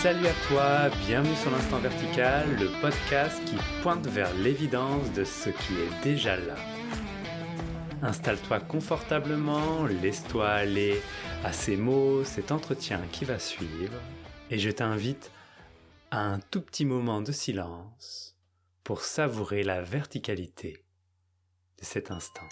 Salut à toi, bienvenue sur l'Instant Vertical, le podcast qui pointe vers l'évidence de ce qui est déjà là. Installe-toi confortablement, laisse-toi aller à ces mots, cet entretien qui va suivre, et je t'invite à un tout petit moment de silence pour savourer la verticalité de cet instant.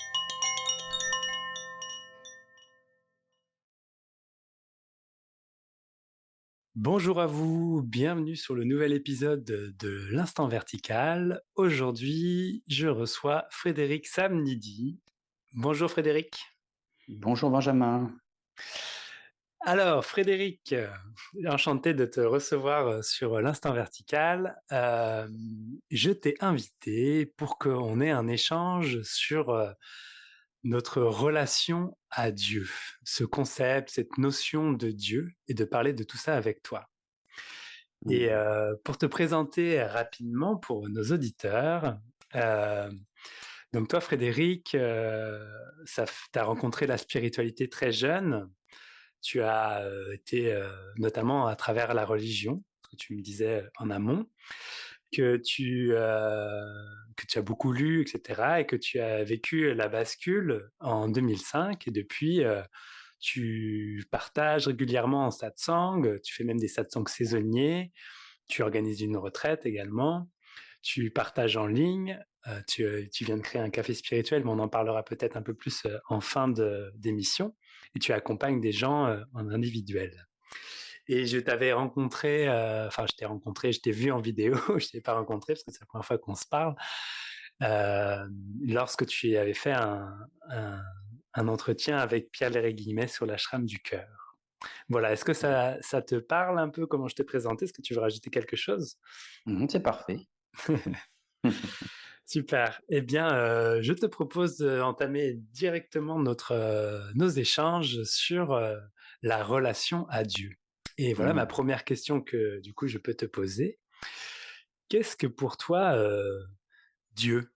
Bonjour à vous, bienvenue sur le nouvel épisode de l'Instant Vertical. Aujourd'hui, je reçois Frédéric Samnidi. Bonjour Frédéric. Bonjour Benjamin. Alors Frédéric, enchanté de te recevoir sur l'Instant Vertical. Je t'ai invité pour qu'on ait un échange sur notre relation à Dieu, ce concept, cette notion de Dieu, et de parler de tout ça avec toi. Et pour te présenter rapidement pour nos auditeurs, donc toi Frédéric, tu as rencontré la spiritualité très jeune. Tu as été notamment à travers la religion, ce que tu me disais en amont, que tu as beaucoup lu, etc., et que tu as vécu la bascule en 2005, et depuis, tu partages régulièrement en satsang, tu fais même des satsangs saisonniers, tu organises une retraite également, tu partages en ligne, tu viens de créer un café spirituel, mais on en parlera peut-être un peu plus en fin d'émission, et tu accompagnes des gens en individuel. Et je t'avais rencontré, je t'ai vu en vidéo, je t'ai pas rencontré parce que c'est la première fois qu'on se parle, lorsque tu avais fait un entretien avec Pierre Léry-Guillemets sur l'ashram du cœur. Voilà, est-ce que ça te parle un peu comment je t'ai présenté? Est-ce que tu veux rajouter quelque chose? C'est parfait. Super. Eh bien, je te propose d'entamer directement nos échanges sur la relation à Dieu. Et voilà ma première question que du coup je peux te poser. Qu'est-ce que pour toi Dieu?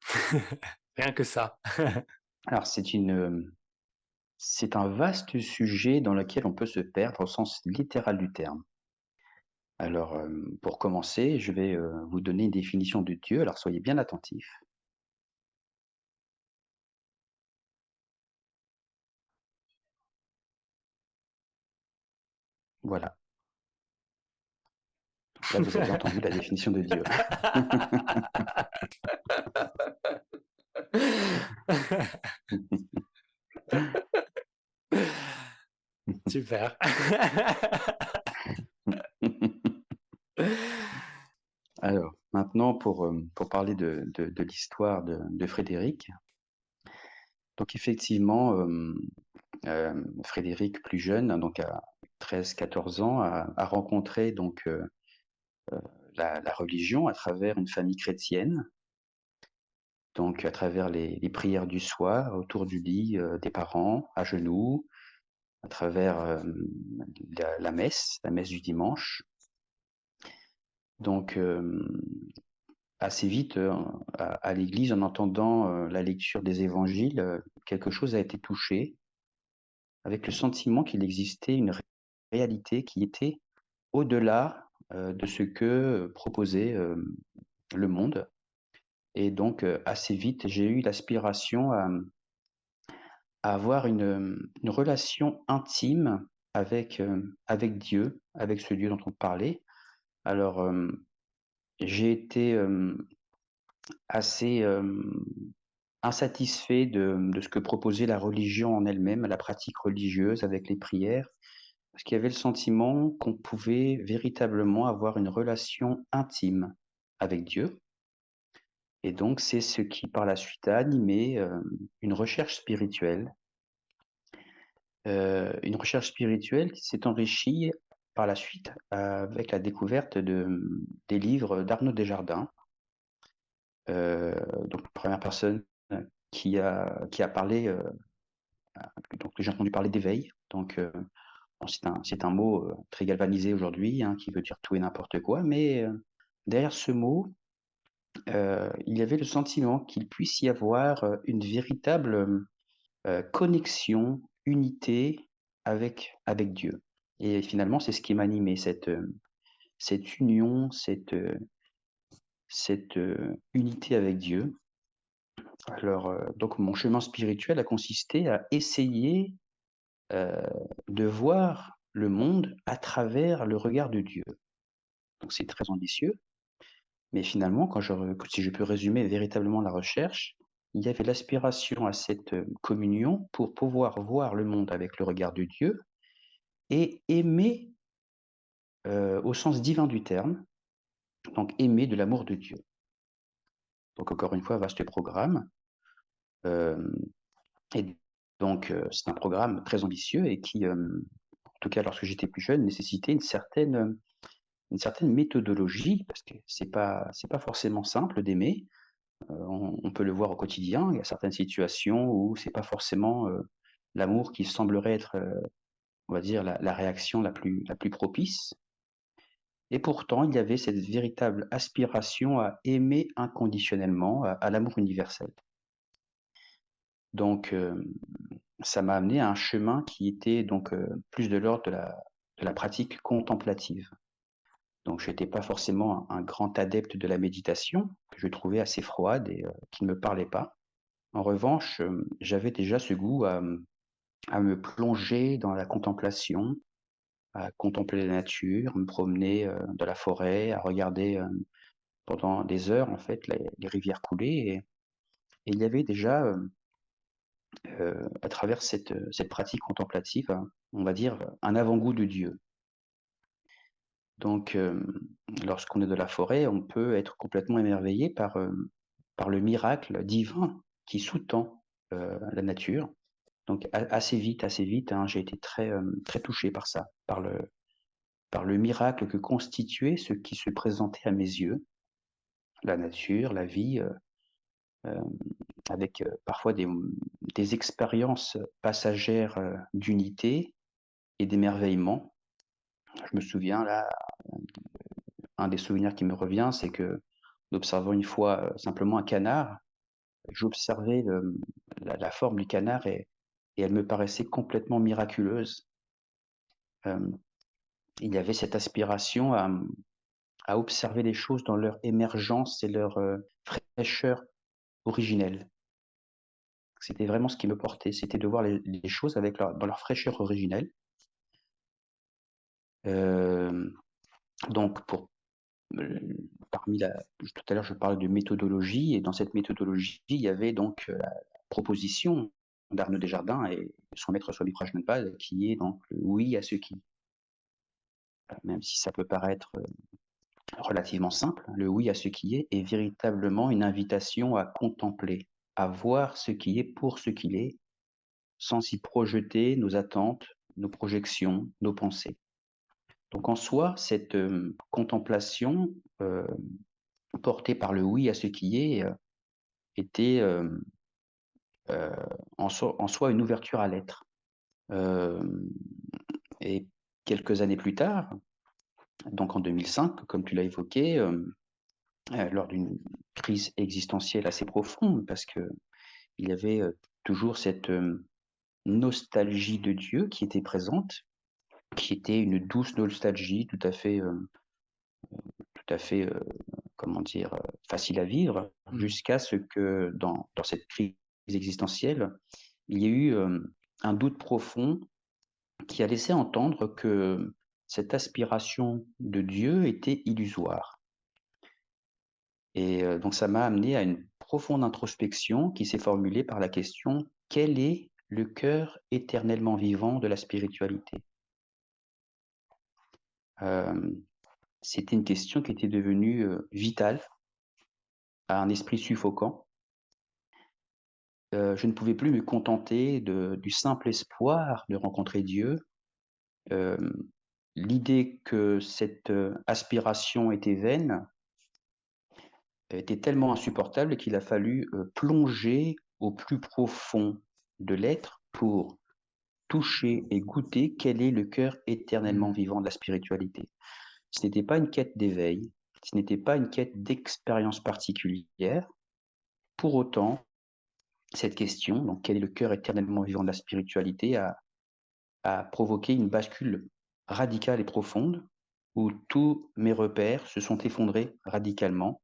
Rien que ça. Alors c'est un vaste sujet dans lequel on peut se perdre au sens littéral du terme. Alors, pour commencer, je vais, vous donner une définition de Dieu, alors soyez bien attentifs. Voilà. Là, vous avez entendu la définition de Dieu. Super. Alors, maintenant pour parler de l'histoire de Frédéric. Donc effectivement, Frédéric, plus jeune, donc à 13-14 ans, a rencontré donc, la religion à travers une famille chrétienne, donc à travers les prières du soir autour du lit des parents, à genoux, à travers la messe du dimanche. Donc assez vite à l'église, en entendant la lecture des évangiles, quelque chose a été touché, avec le sentiment qu'il existait une réalité qui était au-delà de ce que proposait le monde. Et donc, assez vite, j'ai eu l'aspiration à avoir une relation intime avec Dieu, avec ce Dieu dont on parlait. Alors, j'ai été assez insatisfait de ce que proposait la religion en elle-même, la pratique religieuse avec les prières, parce qu'il y avait le sentiment qu'on pouvait véritablement avoir une relation intime avec Dieu. Et donc, c'est ce qui, par la suite, a animé une recherche spirituelle. Une recherche spirituelle qui s'est enrichie par la suite avec la découverte des livres d'Arnaud Desjardins. Donc, première personne qui a parlé, donc j'ai entendu parler d'éveil. Donc, bon, c'est un mot très galvanisé aujourd'hui, hein, qui veut dire tout et n'importe quoi, mais derrière ce mot, il y avait le sentiment qu'il puisse y avoir une véritable connexion, unité avec Dieu. Et finalement, c'est ce qui m'animait, cette union, cette unité avec Dieu. Alors, donc mon chemin spirituel a consisté à essayer, heu, de voir le monde à travers le regard de Dieu. Donc c'est très ambitieux, mais finalement si je peux résumer véritablement la recherche, il y avait l'aspiration à cette, communion pour pouvoir voir le monde avec le regard de Dieu et aimer, au sens divin du terme, donc aimer de l'amour de Dieu. Donc encore une fois, vaste programme, hem et donc c'est un programme très ambitieux et qui, en tout cas lorsque j'étais plus jeune, nécessitait une certaine méthodologie parce que c'est pas forcément simple d'aimer. On peut le voir au quotidien. Il y a certaines situations où c'est pas forcément, l'amour qui semblerait être, on va dire la réaction la plus propice et pourtant il y avait cette véritable aspiration à aimer inconditionnellement, à l'amour universel. Donc ça m'a amené à un chemin qui était donc, plus de l'ordre de la pratique contemplative. Donc je n'étais pas forcément un grand adepte de la méditation, que je trouvais assez froide et qui ne me parlait pas. En revanche, j'avais déjà ce goût à me plonger dans la contemplation, à contempler la nature, me promener, dans la forêt, à regarder, pendant des heures en fait les rivières couler et il y avait déjà, à travers cette pratique contemplative, on va dire, un avant-goût de Dieu. Donc, lorsqu'on est dans la forêt, on peut être complètement émerveillé par le miracle divin qui sous-tend, la nature. Donc assez vite, hein, j'ai été très touché par ça, par le miracle que constituait ce qui se présentait à mes yeux, la nature, la vie, hem, avec, parfois des expériences passagères, d'unité et d'émerveillement. Je me souviens là, un des souvenirs qui me revient, c'est qu'observant une fois, simplement un canard, j'observais la forme du canard et elle me paraissait complètement miraculeuse. Hem, il y avait cette aspiration à observer les choses dans leur émergence et leur, fraîcheur originelle. C'était vraiment ce qui me portait, c'était de voir les choses avec dans leur fraîcheur originelle. Hem, donc parmi tout à l'heure, je parlais de méthodologie et dans cette méthodologie, il y avait donc, la proposition d'Arnaud Desjardins et son maître Swami Prajnanpal qui est donc le oui à ce qui. Même si ça peut paraître, relativement simple, le oui à ce qui est véritablement une invitation à contempler, à voir ce qui est pour ce qu'il est, sans y projeter nos attentes, nos projections, nos pensées. Donc en soi, cette, contemplation, portée par le oui à ce qui est, était, en soi une ouverture à l'être. Hem et quelques années plus tard, donc en 2005, comme tu l'as évoqué, lors d'une crise existentielle assez profonde parce qu'il y avait, toujours cette, nostalgie de Dieu qui était présente, qui était une douce nostalgie tout à fait, comment dire? Facile à vivre, Mmh. jusqu'à ce que dans cette crise existentielle, il y ait eu, un doute profond qui a laissé entendre que cette aspiration de Dieu était illusoire et donc ça m'a amené à une profonde introspection qui s'est formulée par la question: «Quel est le cœur éternellement vivant de la spiritualité?» Hem, C'était une question qui était devenue, vitale à un esprit suffocant. Je ne pouvais plus me contenter du simple espoir de rencontrer Dieu. Hem, L'idée que cette, aspiration était vaine était tellement insupportable qu'il a fallu, plonger au plus profond de l'être pour toucher et goûter quel est le cœur éternellement Mmh. vivant de la spiritualité. Ce n'était pas une quête d'éveil, ce n'était pas une quête d'expérience particulière. Pour autant, cette question, donc quel est le cœur éternellement vivant de la spiritualité, a provoqué une bascule radicale et profonde où tous mes repères se sont effondrés radicalement.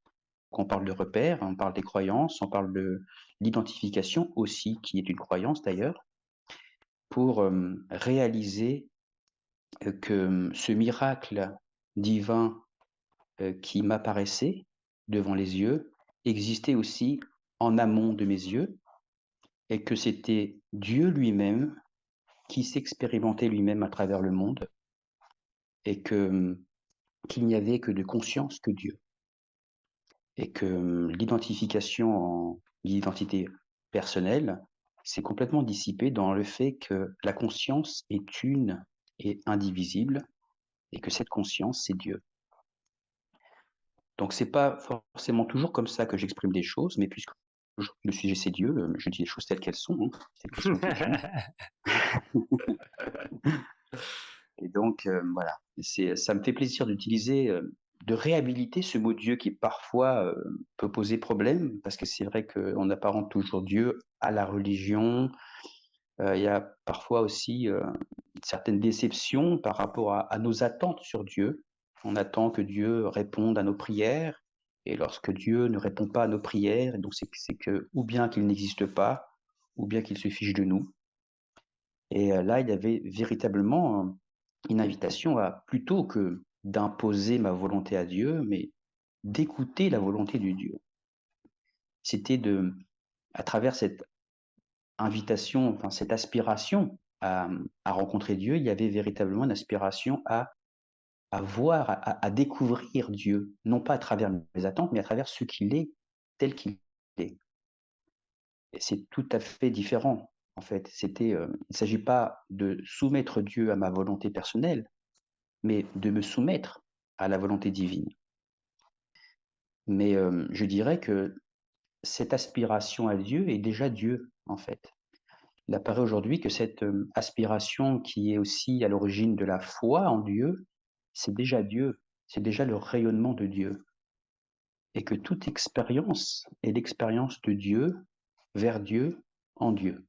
Quand on parle de repères, on parle des croyances, on parle de l'identification aussi, qui est une croyance d'ailleurs, pour réaliser que ce miracle divin qui m'apparaissait devant les yeux existait aussi en amont de mes yeux et que c'était Dieu lui-même qui s'expérimentait lui-même à travers le monde et qu'il n'y avait que de conscience que Dieu et que l'identité personnelle s'est complètement dissipée dans le fait que la conscience est une et indivisible et que cette conscience, c'est Dieu. Donc c'est pas forcément toujours comme ça que j'exprime des choses, mais puisque le sujet c'est Dieu, je dis les choses telles qu'elles sont, hein, telles qu'elles sont vécues. Et donc voilà, ça me fait plaisir d'utiliser, de réhabiliter ce mot Dieu qui parfois peut poser problème, parce que c'est vrai qu'on apparente toujours Dieu à la religion. Il y a parfois aussi une certaine déception par rapport à nos attentes sur Dieu. On attend que Dieu réponde à nos prières, et lorsque Dieu ne répond pas à nos prières, donc c'est que ou bien qu'il n'existe pas, ou bien qu'il se fiche de nous. Et là, il y avait véritablement une invitation à, plutôt que d'imposer ma volonté à Dieu, mais d'écouter la volonté de Dieu. C'était à travers cette invitation, enfin cette aspiration à rencontrer Dieu, il y avait véritablement une aspiration à voir, à découvrir Dieu, non pas à travers mes attentes, mais à travers ce qu'il est, tel qu'il est. Et c'est tout à fait différent, en fait. Il ne s'agit pas de soumettre Dieu à ma volonté personnelle, mais de me soumettre à la volonté divine. Mais je dirais que cette aspiration à Dieu est déjà Dieu, en fait. Il apparaît aujourd'hui que cette aspiration qui est aussi à l'origine de la foi en Dieu, c'est déjà Dieu, c'est déjà le rayonnement de Dieu. Et que toute expérience est l'expérience de Dieu vers Dieu en Dieu.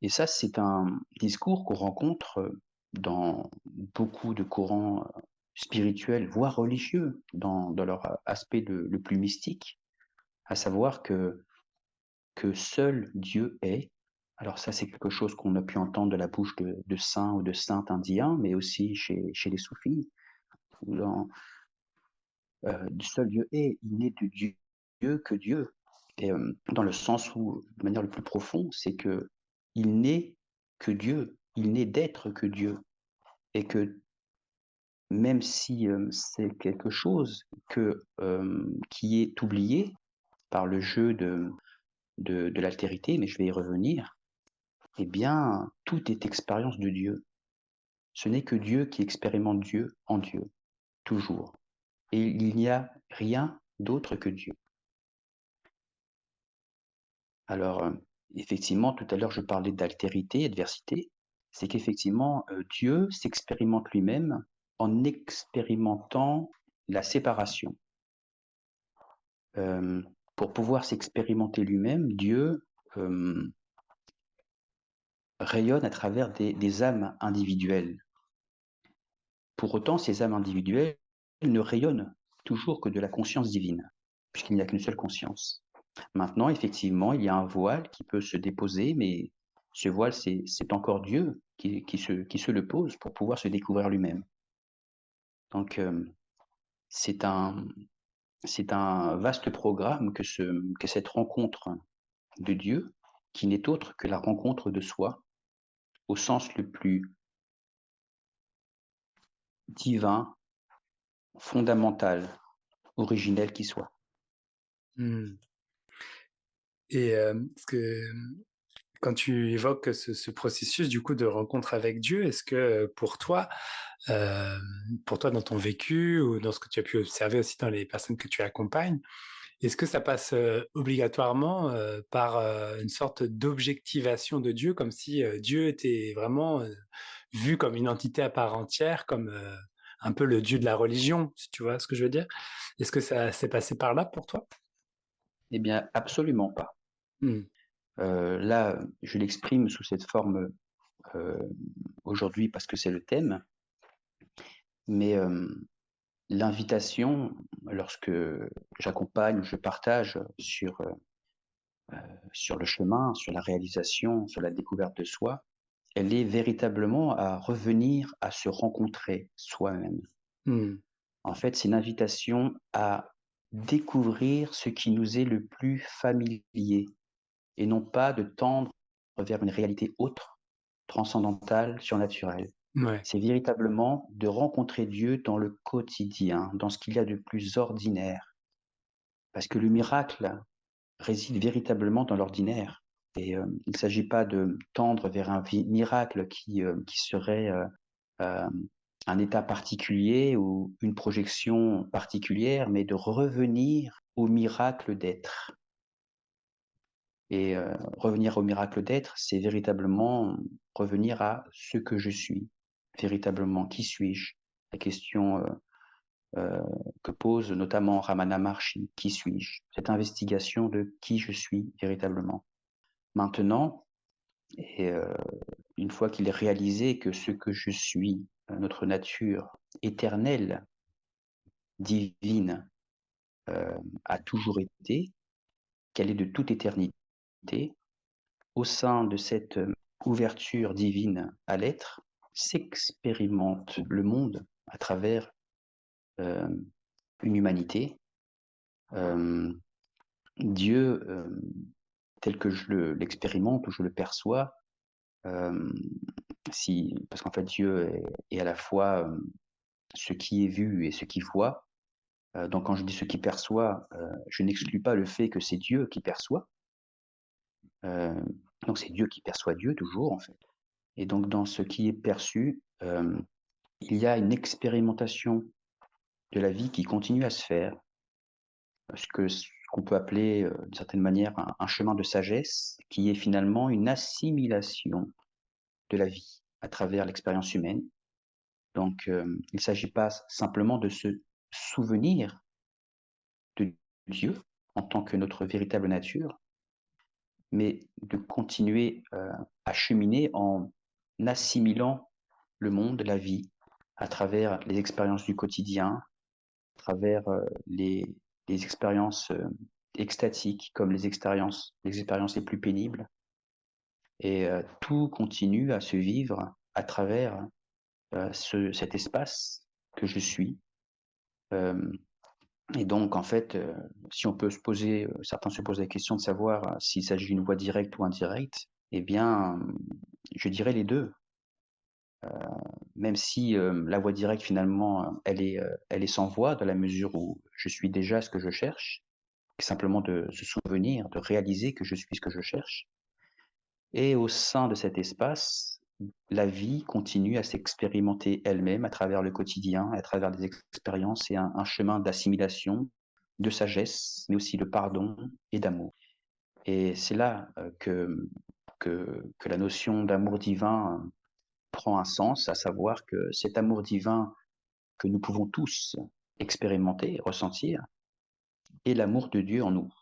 Et ça, c'est un discours qu'on rencontre dans beaucoup de courants spirituels, voire religieux, dans leur aspect le plus mystique, à savoir que seul Dieu est. Alors ça, c'est quelque chose qu'on a pu entendre de la bouche de saints ou de saintes indiens, mais aussi chez les soufis. Dans, seul Dieu est, il n'est de Dieu que Dieu. Et dans le sens où, de manière le plus profonde, c'est que il n'est que Dieu, il n'est d'être que Dieu. Et que même si c'est quelque chose qui est oublié par le jeu de l'altérité, mais je vais y revenir, eh bien, tout est expérience de Dieu. Ce n'est que Dieu qui expérimente Dieu en Dieu, toujours. Et il n'y a rien d'autre que Dieu. Alors, effectivement, tout à l'heure, je parlais d'altérité, adversité. C'est qu'effectivement, Dieu s'expérimente lui-même en expérimentant la séparation. Pour pouvoir s'expérimenter lui-même, Dieu rayonne à travers des âmes individuelles. Pour autant, ces âmes individuelles ne rayonnent toujours que de la conscience divine, puisqu'il n'y a qu'une seule conscience. Maintenant, effectivement, il y a un voile qui peut se déposer, mais ce voile, c'est encore Dieu qui se le pose pour pouvoir se découvrir lui-même. Donc, c'est un, c'est un vaste programme que cette rencontre de Dieu, qui n'est autre que la rencontre de soi, au sens le plus divin, fondamental, originel qui soit. Mmh. Et est-ce que quand tu évoques ce processus du coup de rencontre avec Dieu, est-ce que hem, pour toi dans ton vécu ou dans ce que tu as pu observer aussi dans les personnes que tu accompagnes, est-ce que ça passe, obligatoirement, par, une sorte d'objectivation de Dieu, comme si, Dieu était vraiment, vu comme une entité à part entière, comme, un peu le Dieu de la religion, si tu vois ce que je veux dire? Est-ce que ça s'est passé par là pour toi? Eh bien, absolument pas. Mmh. Là, je l'exprime sous cette forme aujourd'hui parce que c'est le thème, Mais l'invitation, lorsque j'accompagne ou je partage sur le chemin, sur la réalisation, sur la découverte de soi, elle est véritablement à revenir à se rencontrer soi-même. Mmh. En fait, c'est une invitation à découvrir ce qui nous est le plus familier et non pas de tendre vers une réalité autre, transcendantale, surnaturelle. Ouais. C'est véritablement de rencontrer Dieu dans le quotidien, dans ce qu'il y a de plus ordinaire. Parce que le miracle réside véritablement dans l'ordinaire. Et il ne s'agit pas de tendre vers un miracle qui serait euh, un état particulier ou une projection particulière, mais de revenir au miracle d'être. Et revenir au miracle d'être, c'est véritablement revenir à ce que je suis, véritablement. Qui suis-je? La question que pose notamment Ramana Maharshi, qui suis-je? Cette investigation de qui je suis véritablement. Maintenant, et une fois qu'il est réalisé que ce que je suis, notre nature éternelle, divine, a toujours été, qu'elle est de toute éternité, au sein de cette ouverture divine à l'être, s'expérimente le monde à travers euh, une humanité. Euh, Dieu, tel que l'expérimente ou je le perçois, euh, parce qu'en fait Dieu est à la fois ce qui est vu et ce qui voit. Donc quand je dis ce qui perçoit, je n'exclus pas le fait que c'est Dieu qui perçoit. Euh, donc c'est Dieu qui perçoit Dieu toujours en fait. Et donc dans ce qui est perçu, il y a une expérimentation de la vie qui continue à se faire, ce qu'on peut appeler d'une certaine manière un chemin de sagesse, qui est finalement une assimilation de la vie à travers l'expérience humaine. Donc il ne s'agit pas simplement de se souvenir de Dieu en tant que notre véritable nature, mais de continuer à cheminer en assimilant le monde, la vie, à travers les expériences du quotidien, à travers les expériences extatiques comme les expériences les plus pénibles. Et tout continue à se vivre à travers cet espace que je suis. Euh, et donc, en fait, si on peut se poser, certains se posent la question de savoir s'il s'agit d'une voie directe ou indirecte, eh bien, je dirais les deux. Même si la voie directe, finalement, elle est sans voie, dans la mesure où je suis déjà ce que je cherche, et simplement de se souvenir, de réaliser que je suis ce que je cherche. Et au sein de cet espace, la vie continue à s'expérimenter elle-même à travers le quotidien, à travers des expériences et un chemin d'assimilation, de sagesse, mais aussi de pardon et d'amour. Et c'est là que la notion d'amour divin prend un sens, à savoir que cet amour divin que nous pouvons tous expérimenter, ressentir, est l'amour de Dieu en nous.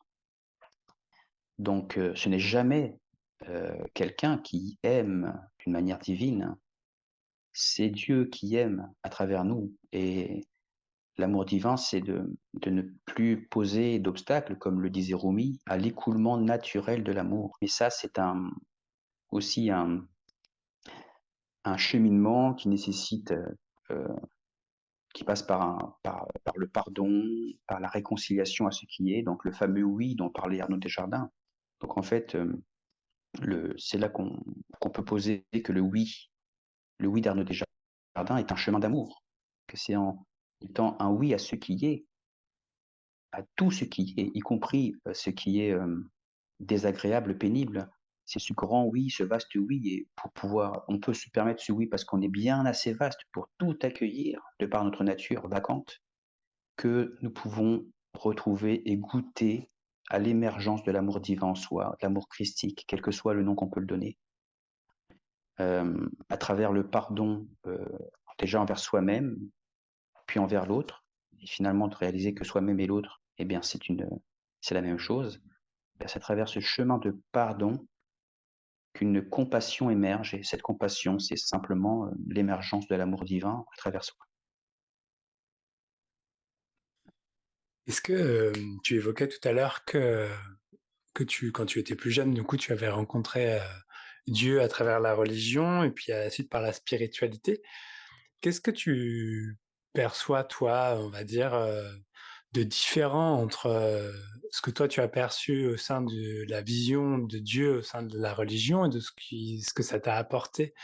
Donc ce n'est jamais quelqu'un qui aime d'une manière divine, c'est Dieu qui aime à travers nous. Et l'amour divin, c'est de ne plus poser d'obstacles, comme le disait Rumi, à l'écoulement naturel de l'amour. Et ça, c'est aussi un cheminement qui nécessite, euh, qui passe par le pardon, par la réconciliation à ce qui est, donc le fameux oui dont parlait Arnaud Desjardins. Donc en fait, c'est là qu'on peut poser que le oui d'Arnaud Desjardins est un chemin d'amour, que c'est en étant un oui à ce qui est, à tout ce qui est, y compris ce qui est désagréable, pénible. C'est ce grand oui, ce vaste oui, et pour pouvoir, on peut se permettre ce oui parce qu'on est bien assez vaste pour tout accueillir de par notre nature vacante, que nous pouvons retrouver et goûter à l'émergence de l'amour divin en soi, de l'amour christique, quel que soit le nom qu'on peut le donner, à travers le pardon déjà envers soi-même, puis envers l'autre, et finalement de réaliser que soi-même et l'autre, eh bien c'est la même chose. C'est à travers ce chemin de pardon qu'une compassion émerge, et cette compassion, c'est simplement l'émergence de l'amour divin à travers soi. Est-ce que, tu évoquais tout à l'heure que quand tu étais plus jeune, du coup, tu avais rencontré, Dieu à travers la religion et puis à la suite par la spiritualité. Qu'est-ce que tu perçois toi, on va dire, de différent entre, ce que toi tu as perçu au sein de la vision de Dieu au sein de la religion et de ce que ça t'a apporté,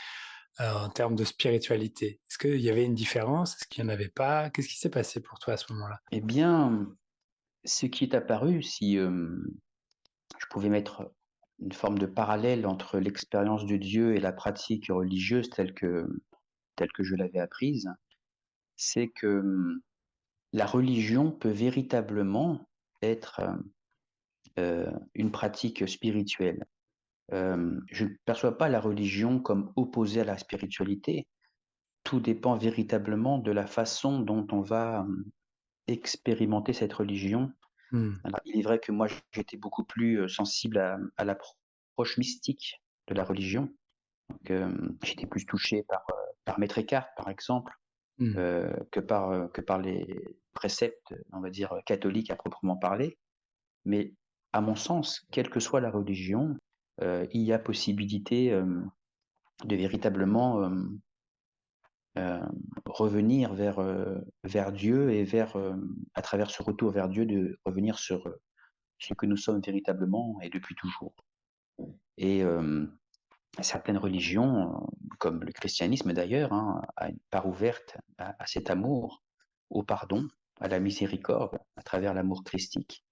en termes de spiritualité? Est-ce qu'il y avait une différence? Est-ce qu'il y en avait pas? Qu'est-ce qui s'est passé pour toi à ce moment-là? Eh bien, ce qui est apparu, si, je pouvais mettre une forme de parallèle entre l'expérience de Dieu et la pratique religieuse telle que je l'avais apprise, c'est que, la religion peut véritablement être, une pratique spirituelle. Je ne perçois pas la religion comme opposée à la spiritualité. Tout dépend véritablement de la façon dont on va, expérimenter cette religion. Mmh. Alors, il est vrai que moi, j'étais beaucoup plus, sensible à l'approche mystique de la religion. Donc, j'étais plus touché par Maître Eckhart, par exemple, Mmh. que par les préceptes, on va dire, catholiques à proprement parler. Mais à mon sens, quelle que soit la religion, il y a possibilité, de véritablement, revenir vers Dieu et à travers ce retour vers Dieu, de revenir sur, ce que nous sommes véritablement et depuis toujours. Et certaines religions, comme le christianisme d'ailleurs, hein, a une part ouverte à cet amour, au pardon, à la miséricorde, à travers l'amour christique,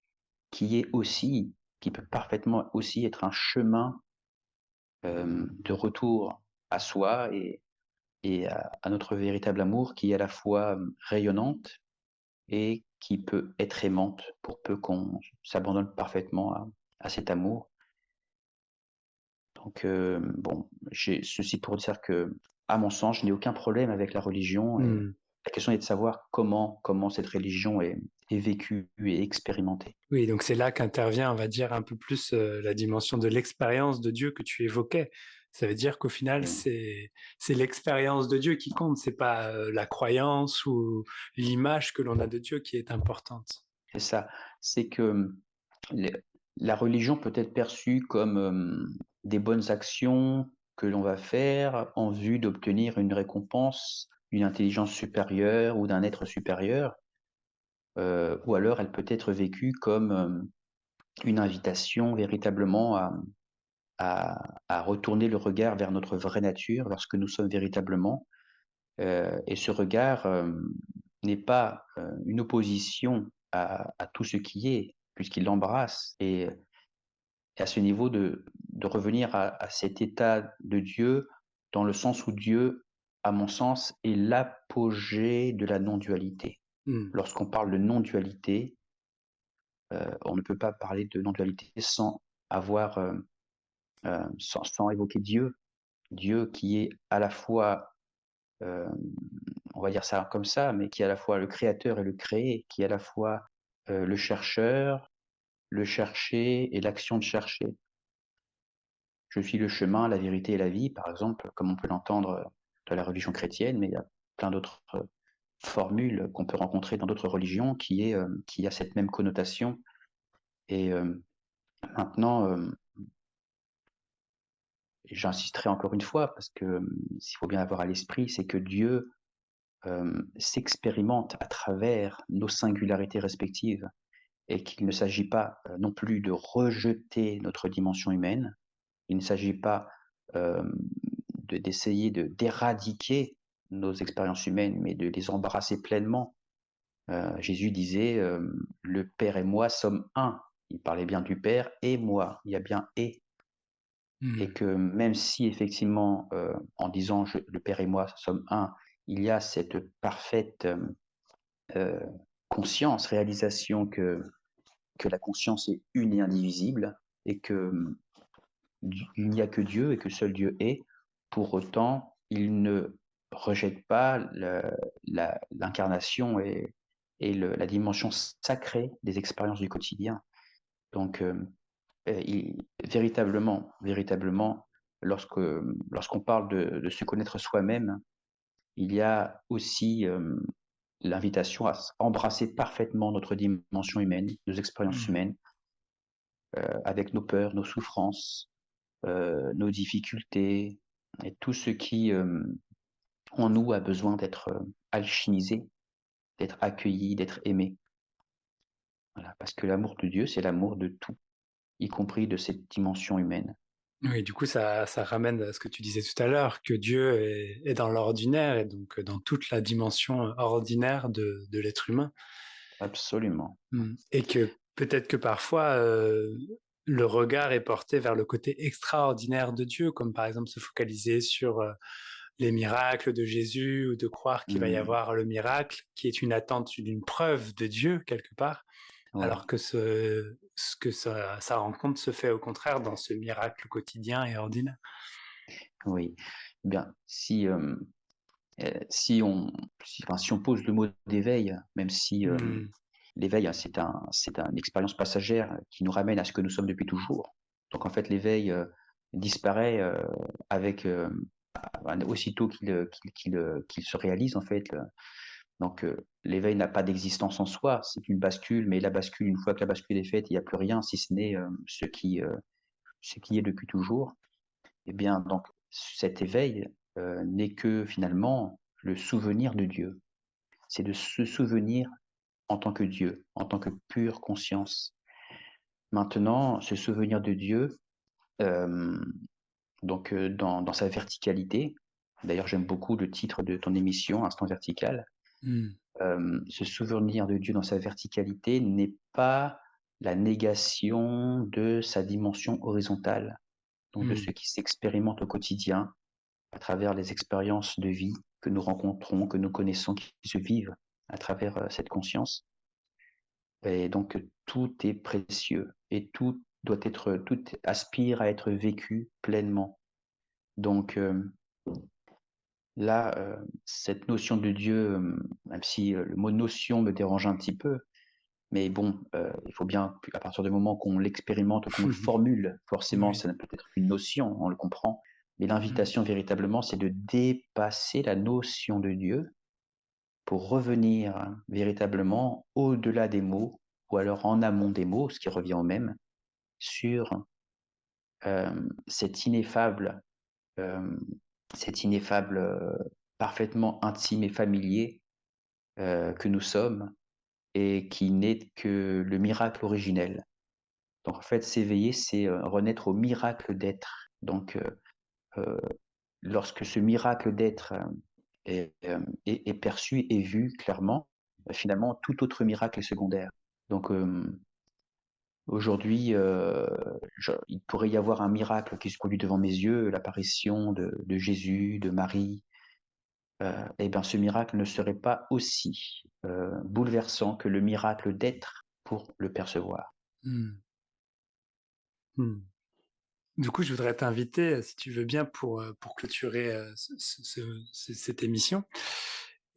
qui peut parfaitement aussi être un chemin, de retour à soi et à notre véritable amour, qui est à la fois, rayonnante et qui peut être aimante pour peu qu'on s'abandonne parfaitement à cet amour. Donc, bon, j'ai ceci pour dire que, à mon sens, je n'ai aucun problème avec la religion, et Mmh. la question est de savoir comment cette religion est vécue et expérimentée. Oui, donc c'est là qu'intervient, on va dire, un peu plus, la dimension de l'expérience de Dieu que tu évoquais. Ça veut dire qu'au final, Et c'est l'expérience de Dieu qui compte, c'est pas, la croyance ou l'image que l'on a de Dieu qui est importante. c'est ça, c'est que, les la religion peut être perçue comme, des bonnes actions que l'on va faire en vue d'obtenir une récompense, une intelligence supérieure ou d'un être supérieur, ou alors elle peut être vécue comme, une invitation véritablement à retourner le regard vers notre vraie nature, vers ce que nous sommes véritablement, et ce regard, n'est pas, une opposition à tout ce qui est, puisqu'il l'embrasse, et à ce niveau de revenir à cet état de Dieu, dans le sens où Dieu, à mon sens, est l'apogée de la non-dualité. Mmh. Lorsqu'on parle de non-dualité, on ne peut pas parler de non-dualité sans avoir, sans évoquer Dieu. Dieu qui est à la fois, hem, on va dire ça comme ça, mais qui est à la fois le créateur et le créé, qui est à la fois, le chercheur, le cherché et l'action de chercher. Je suis le chemin, la vérité et la vie, par exemple, comme on peut l'entendre, dans la religion chrétienne, mais il y a plein d'autres, formules qu'on peut rencontrer dans d'autres religions qui a cette même connotation. Et maintenant, j'insisterai encore une fois parce que, s'il faut bien avoir à l'esprit, c'est que Dieu, s'expérimente à travers nos singularités respectives, et qu'il ne s'agit pas, non plus de rejeter notre dimension humaine. Il ne s'agit pas, hem, d'essayer d'éradiquer nos expériences humaines, mais de les embrasser pleinement. Jésus disait, «Le Père et moi sommes un». Il parlait bien du Père et moi, il y a bien et Mmh. que même si effectivement, en disant: «Je le Père et moi sommes un», il y a cette parfaite, heu, conscience, réalisation que la conscience est une et indivisible, et que, il n'y a que Dieu et que seul Dieu est. Pour autant, il ne rejette pas l'incarnation et la dimension sacrée des expériences du quotidien. Donc, véritablement, lorsqu'on parle de se connaître soi-même, il y a aussi, l'invitation à embrasser parfaitement notre dimension humaine, nos expériences Mmh. humaines, avec nos peurs, nos souffrances, nos difficultés et tout ce qui, en nous a besoin d'être, alchimisé, d'être accueilli, d'être aimé. Voilà, parce que l'amour de Dieu, c'est l'amour de tout, y compris de cette dimension humaine. Oui, du coup, ça ramène à ce que tu disais tout à l'heure, que Dieu est dans l'ordinaire et donc dans toute la dimension ordinaire de l'être humain. Absolument. Et que peut-être que parfois, le regard est porté vers le côté extraordinaire de Dieu, comme par exemple se focaliser sur, les miracles de Jésus ou de croire qu'il va y Mmh, avoir le miracle qui est une attente d'une preuve de Dieu quelque part, ouais, alors que ce que sa rencontre se fait au contraire dans ce miracle quotidien et ordinaire. oui. Bien, si on pose le mot d'éveil, même si, Mmh. l'éveil, hein, c'est une expérience passagère qui nous ramène à ce que nous sommes depuis toujours. Donc en fait, l'éveil, disparaît, avec, aussitôt qu'il se réalise en fait, donc l'éveil n'a pas d'existence en soi, c'est une bascule, mais la bascule, une fois que la bascule est faite, il n'y a plus rien si ce n'est, ce qui est depuis toujours. Eh bien donc cet éveil, n'est que finalement le souvenir de Dieu. C'est de se souvenir en tant que Dieu, en tant que pure conscience. Maintenant, ce souvenir de Dieu, hem, donc dans sa verticalité, d'ailleurs j'aime beaucoup le titre de ton émission, Instant vertical. Mmh. Ce souvenir de Dieu dans sa verticalité n'est pas la négation de sa dimension horizontale, donc de Mmh. ce qui s'expérimente au quotidien à travers les expériences de vie que nous rencontrons, que nous connaissons, qui se vivent à travers, cette conscience. Et donc tout est précieux et tout aspire à être vécu pleinement. Donc là, cette notion de Dieu, même si, le mot notion me dérange un petit peu, mais bon, il faut bien qu'à partir du moment qu'on l'expérimente ou qu'on le formule, forcément Oui. ça ne peut être qu'une notion, on le comprend. Mais Mmh. l'invitation véritablement, c'est de dépasser la notion de Dieu pour revenir véritablement au-delà des mots ou alors en amont des mots, ce qui revient au même, sur, cet ineffable, hem, cet ineffable, parfaitement intime et familier, que nous sommes et qui n'est que le miracle originel. Donc en fait, s'éveiller, c'est, renaître au miracle d'être. Donc heu, lorsque ce miracle d'être, est perçu et vu clairement, finalement tout autre miracle est secondaire. Donc aujourd'hui, il pourrait y avoir un miracle qui se produit devant mes yeux, l'apparition de Jésus, de Marie, et ben, ce miracle ne serait pas aussi, bouleversant que le miracle d'être pour le percevoir. Mmh. Mmh. Du coup, je voudrais t'inviter, si tu veux bien, pour clôturer cette émission.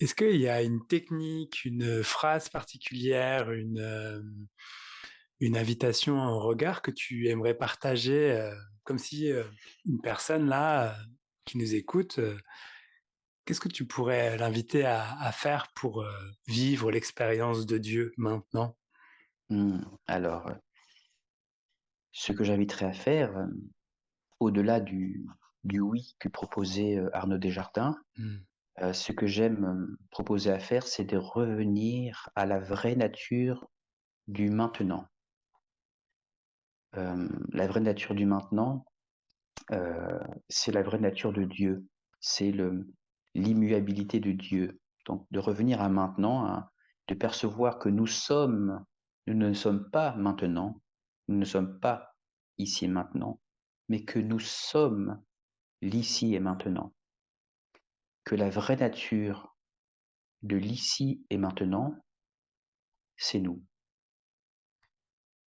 Est-ce qu'il y a une technique, une phrase particulière, une invitation, un regard que tu aimerais partager, comme si une personne là qui nous écoute, qu'est-ce que tu pourrais l'inviter à faire pour vivre l'expérience de Dieu maintenant? Alors, ce que j'inviterais à faire, au-delà du oui que proposait, Arnaud Desjardins, Mmh. ce que j'aime, proposer à faire, c'est de revenir à la vraie nature du maintenant. La vraie nature du maintenant, c'est la vraie nature de Dieu. C'est l'immuabilité de Dieu. Donc de revenir à maintenant, de percevoir que nous ne sommes pas maintenant, nous ne sommes pas ici et maintenant, mais que nous sommes l'ici et maintenant. Que la vraie nature de l'ici et maintenant, c'est nous.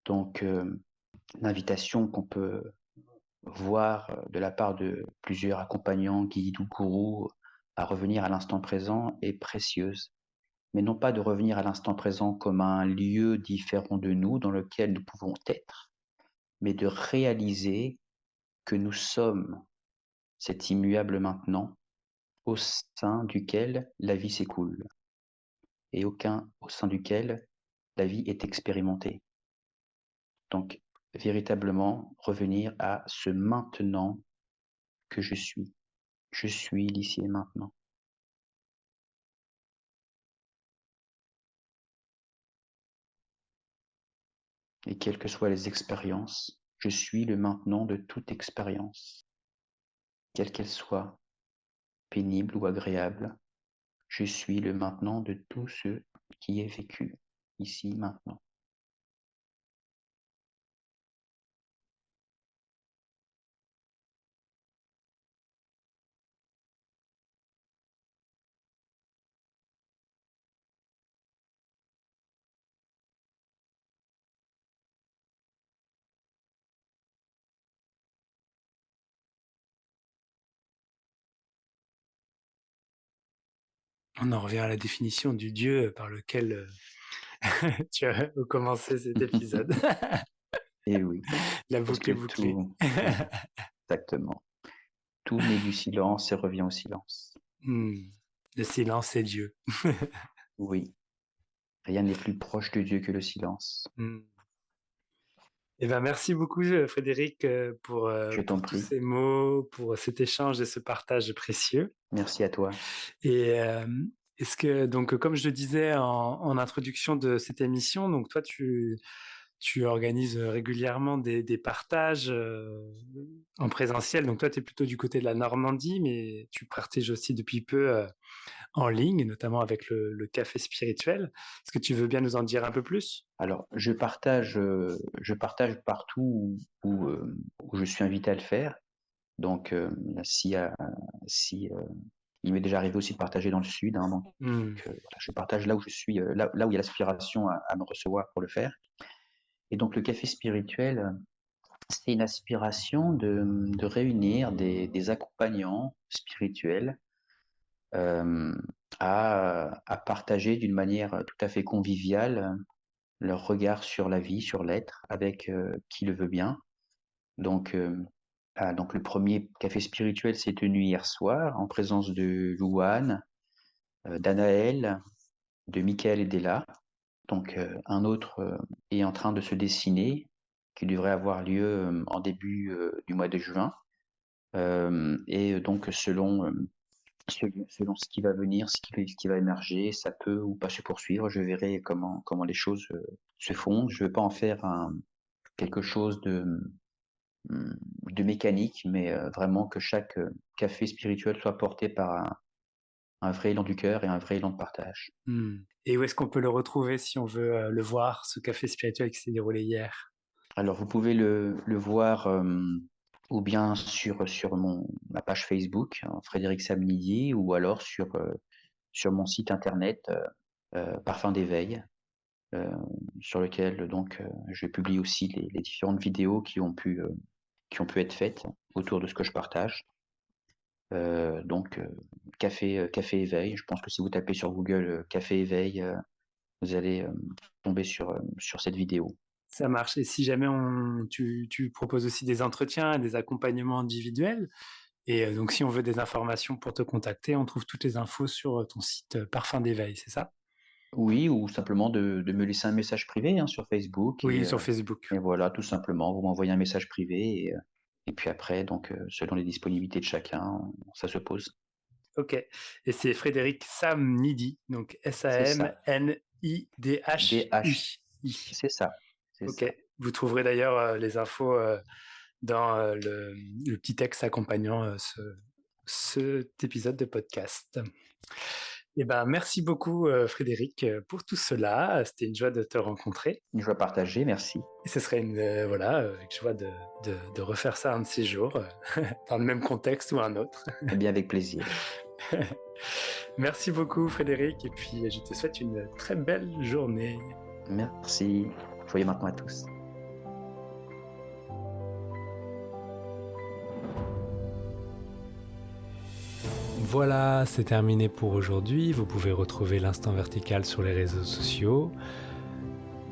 Donc l'invitation qu'on peut voir, de la part de plusieurs accompagnants, guides ou gourous, à revenir à l'instant présent est précieuse. Mais non pas de revenir à l'instant présent comme un lieu différent de nous dans lequel nous pouvons être, mais de réaliser que nous sommes cet immuable maintenant au sein duquel la vie s'écoule. et aucun au sein duquel la vie est expérimentée. Donc, véritablement revenir à ce maintenant que je suis. Je suis l'ici et maintenant. Et quelles que soient les expériences, je suis le maintenant de toute expérience. Quelle qu'elle soit, pénible ou agréable, je suis le maintenant de tout ce qui est vécu, ici, maintenant. On en revient à la définition du Dieu par lequel tu as commencé cet épisode. Et oui, La parce boucle que est bouclée. tout, oui, exactement. Tout naît du silence et revient au silence. Le silence est Dieu. Oui, rien n'est plus proche de Dieu que le silence. Eh ben, merci beaucoup, Frédéric, Je t'en pour tous prie. ces mots, pour cet échange et ce partage précieux. Merci à toi. Et est-ce que, donc, comme je le disais en introduction de cette émission, donc toi, tu organises régulièrement des partages en présentiel. Donc toi, tu es plutôt du côté de la Normandie, mais tu partages aussi depuis peu en ligne, notamment avec le café spirituel. Est-ce que tu veux bien nous en dire un peu plus? Alors, je partage partout où je suis invité à le faire. Donc, si, il m'est déjà arrivé aussi de partager dans le sud. Hein, donc, voilà, je partage là où je suis, là où il y a l'aspiration à me recevoir pour le faire. Et donc, le café spirituel, c'est une aspiration de réunir des accompagnants spirituels à partager d'une manière tout à fait conviviale leur regard sur la vie, sur l'être, avec qui le veut bien. Donc, donc le premier café spirituel s'est tenu hier soir en présence de Louane, d'Anaël, de Michael et d'Ella. Donc un autre est en train de se dessiner, qui devrait avoir lieu en début du mois de juin. Et donc selon ce qui va venir, ce qui va émerger, ça peut ou pas se poursuivre. Je verrai comment les choses se font. Je ne veux pas en faire quelque chose de mécanique, mais vraiment que chaque café spirituel soit porté par un vrai élan du cœur et un vrai élan de partage. Et où est-ce qu'on peut le retrouver si on veut le voir, ce café spirituel qui s'est déroulé hier? Alors, vous pouvez le voir ou bien sur ma page Facebook, hein, Frédéric Samnidi, ou alors sur mon site internet Parfum d'éveil, sur lequel donc je publie aussi les différentes vidéos qui ont pu être faites autour de ce que je partage. Donc café éveil. Je pense que si vous tapez sur Google café éveil, vous allez tomber sur cette vidéo. Ça marche. Et si jamais tu proposes aussi des entretiens et des accompagnements individuels, et donc si on veut des informations pour te contacter, on trouve toutes les infos sur ton site Parfum d'éveil, c'est ça? Oui, ou simplement de me laisser un message privé hein, sur Facebook Oui, sur Facebook. et voilà, tout simplement, vous m'envoyez un message privé et puis après, donc selon les disponibilités de chacun, ça se pose. Ok. Et c'est Frédéric Samnidi, donc C'est ça. Samnidhi. C'est ça. C'est Ok. ça. Vous trouverez d'ailleurs les infos dans le petit texte accompagnant cet épisode de podcast. Eh ben, merci beaucoup Frédéric pour tout cela. C'était une joie de te rencontrer. Une joie partagée, merci. Et ce serait une joie de refaire ça un de ces jours, dans le même contexte ou un autre. Eh bien, avec plaisir. Merci beaucoup Frédéric, et puis je te souhaite une très belle journée. Merci. Joyeux maintenant à tous. Voilà, c'est terminé pour aujourd'hui. Vous pouvez retrouver l'Instant Vertical sur les réseaux sociaux.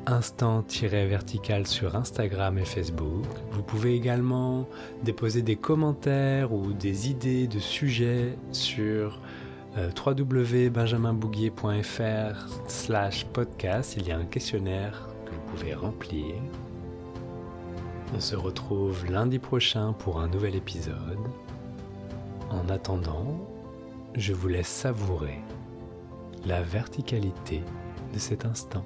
Instant-vertical sur Instagram et Facebook. Vous pouvez également déposer des commentaires ou des idées de sujets sur www.benjaminbouguier.fr/podcast, il y a un questionnaire que vous pouvez remplir. On se retrouve lundi prochain pour un nouvel épisode. En attendant, je vous laisse savourer la verticalité de cet instant.